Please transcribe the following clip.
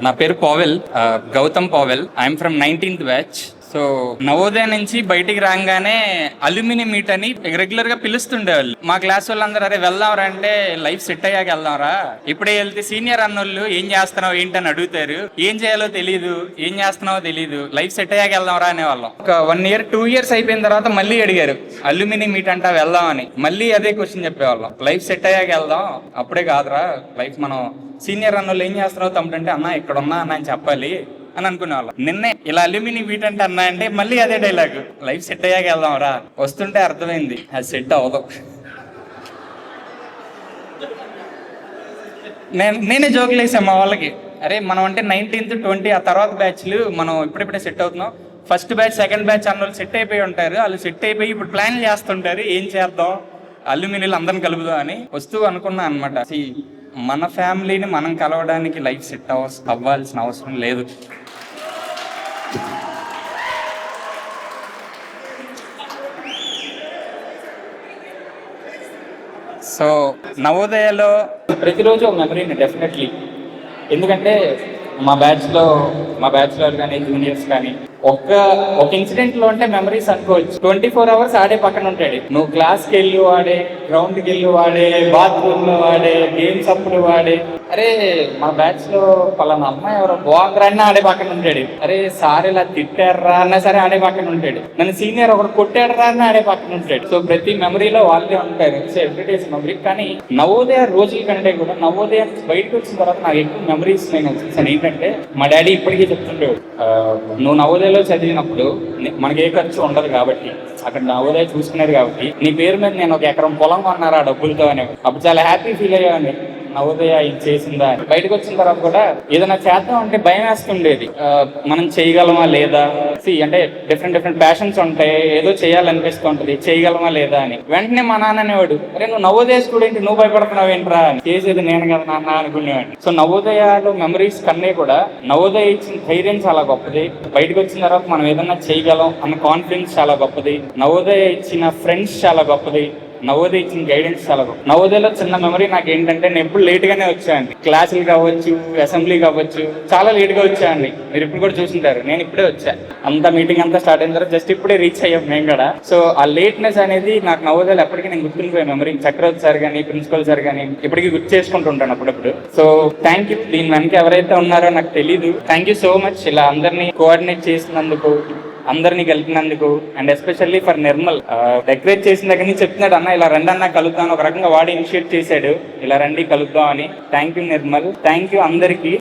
నా పేరు Pavel, Gautam Pavel. I'm from 19th batch. So Navodaya నుంచి బయటికి రాగానే అల్యూమినియం మీట్ అని రెగ్యులర్ గా పిలుస్తుండేవాళ్ళు. మా క్లాస్ వాళ్ళందరూ అరే వెళ్దాంరా అంటే లైఫ్ సెట్ అయ్యాక వెళ్దాంరా, ఇప్పుడే వెళ్తే సీనియర్ అన్నోళ్ళు ఏం చేస్తున్నావు ఏంటని అడుగుతారు, ఏం చేయాలో తెలియదు, ఏం చేస్తున్నావో తెలియదు, లైఫ్ సెట్ అయ్యాక వెళ్దాంరా అనేవాళ్ళం. ఒక 1 year 2 years అయిపోయిన తర్వాత మళ్ళీ అడిగారు అల్యూమినియం మీట్ అంటా వెళ్దామని. మళ్ళీ అదే క్వశ్చన్ చెప్పేవాళ్ళం, లైఫ్ సెట్ అయ్యాక వెళ్దాం, అప్పుడే కాదురా లైఫ్. మనం సీనియర్ అన్నోళ్ళు ఏం చేస్తున్నావు తమ్ముడు అంటే అన్న ఇక్కడ ఉన్నా అన్న అని చెప్పాలి అని అనుకునేవాళ్ళం. నిన్నే ఇలా అల్యూమినియం వీట్ అంటే అన్నా అంటే మళ్ళీ అదే డైలాగ్, లైఫ్ సెట్ అయ్యాక వెళ్దాం రా. వస్తుంటే అర్థమైంది అది సెట్ అవ్వదు. నేనే జోకులు వేసాను మా వాళ్ళకి, అరే మనం అంటే 19th 20 ఆ తర్వాత బ్యాచ్లు మనం ఇప్పుడిప్పుడే సెట్ అవుతున్నాం. ఫస్ట్ బ్యాచ్ సెకండ్ బ్యాచ్ అన్న వాళ్ళు సెట్ అయిపోయి ఉంటారు, వాళ్ళు సెట్ అయిపోయి ఇప్పుడు ప్లాన్ చేస్తుంటారు ఏం చేద్దాం అల్యూమినియం అందరిని కలుపుదాం అని. వస్తూ అనుకున్నా అనమాట, మన ఫ్యామిలీని మనం కలవడానికి లైఫ్ సెట్ అవ్వాల్సిన అవసరం లేదు. సో నవోదయలో ప్రతిరోజు ఒక మెమరీని డెఫినెట్లీ, ఎందుకంటే మా బ్యాచ్లో కానీ జూనియర్స్ కానీ ఒక ఇన్సిడెంట్ లో అంటే మెమరీస్ అనుకోవచ్చు. 24 hours ఆడే పక్కన ఉంటాడు. నువ్వు క్లాస్కి వెళ్ళి వాడే, గ్రౌండ్కి వెళ్ళి వాడే, బాత్రూమ్ లో వాడే, గేమ్స్ అప్పుడు వాడే, అరే మా బ్యాచ్ లో పలానా అమ్మాయి ఎవరో బాగుందిరా ఆడే పక్కన ఉంటాడు. అరే సార్ ఇలా తిట్టారా అన్నా సరే ఆడే పక్కన ఉంటాడు. నన్ను సీనియర్ ఒకటి కొట్టాడరా అన్న ఆడే పక్కన ఉంటాడు. సో ప్రతి మెమరీలో వాళ్ళే ఉంటారు. So everyday's memory. కానీ నవోదయ రోజుల కంటే కూడా నవోదయ బయటకు వచ్చిన తర్వాత నాకు ఎక్కువ మెమరీస్ నేను చూసాను. ఏంటంటే మా డాడీ ఇప్పటికీ చెప్తుండేవాడు, నువ్వు నవోదయలో చదివినప్పుడు మనకి ఏ ఖర్చు ఉండదు కాబట్టి, అక్కడ నవోదయ చూసుకునేది కాబట్టి, నీ పేరు మీద నేను 1 ఎకరం పొలం కొన్నారు ఆ డబ్బులతో అని. అప్పుడు చాలా హ్యాపీ ఫీల్ అయ్యాను, నవోదయ ఇది చేసిందా. బయటకు వచ్చిన తర్వాత కూడా ఏదైనా చేద్దాం అంటే భయం వేస్తుండేది, మనం చేయగలమా లేదా. అంటే డిఫరెంట్ ప్యాషన్స్ ఉంటాయి, ఏదో చేయాలనిపిస్తూ ఉంటుంది, చేయగలమా లేదా అని. వెంటనే మా నాన్న అనేవాడు, అరే నువ్వు నవోదయ స్టూడెంట్, నువ్వు భయపడుతున్నావు ఏంట్రా అని. చేసేది నేను కదా నాన్న అనుకునేవాడిని. సో నవోదయలో మెమరీస్ కన్నా కూడా నవోదయ ఇచ్చిన ధైర్యం చాలా గొప్పది. బయటకు వచ్చిన తర్వాత మనం ఏదన్నా చేయగలం అన్న కాన్ఫిడెన్స్ చాలా గొప్పది. నవోదయ ఇచ్చిన ఫ్రెండ్స్ చాలా గొప్పది. నవోదయ ఇచ్చిన గైడెన్స్ చాలా గొప్ప. నవోదయలో చిన్న మెమరీ నాకు ఏంటంటే, నేను ఎప్పుడు లేట్ గానే వచ్చాను. క్లాసులు కావచ్చు, అసెంబ్లీ కావచ్చు, చాలా లేట్ గా వచ్చాను. మీరు ఇప్పుడు కూడా చూసింటారు, నేను ఇప్పుడే వచ్చా. అంతా మీటింగ్ అంతా స్టార్ట్ అయిన తర్వాత జస్ట్ ఇప్పుడే రీచ్ అయ్యాం మేము కూడా. సో ఆ లేట్నెస్ అనేది నాకు నవోదయలో ఎప్పటికీ నేను గుర్తుండిపోయే మెమరీ. చక్రవర్తి సార్ కానీ, ప్రిన్సిపల్ సార్ కానీ ఇప్పటికీ గుర్తు చేసుకుంటుంటాను అప్పుడప్పుడు. So thank you. దీని వెనక ఎవరైతే ఉన్నారో నాకు తెలీదు. థ్యాంక్ యూ సో మచ్ ఇలా అందరినీ కోఆర్డినేట్ చేసినందుకు, అందరినీ కలిపినందుకు. And especially for Nirmal, decorate చేసిన దగ్గర నుంచి చెప్తున్నాడు, అన్న ఇలా రండి అన్న కలుద్దాం. ఒక రకంగా వాడి ఇనిషియేట్ చేశాడు, ఇలా రండి కలుద్దాం అని. Thank you Nirmal, thank you అందరికీ.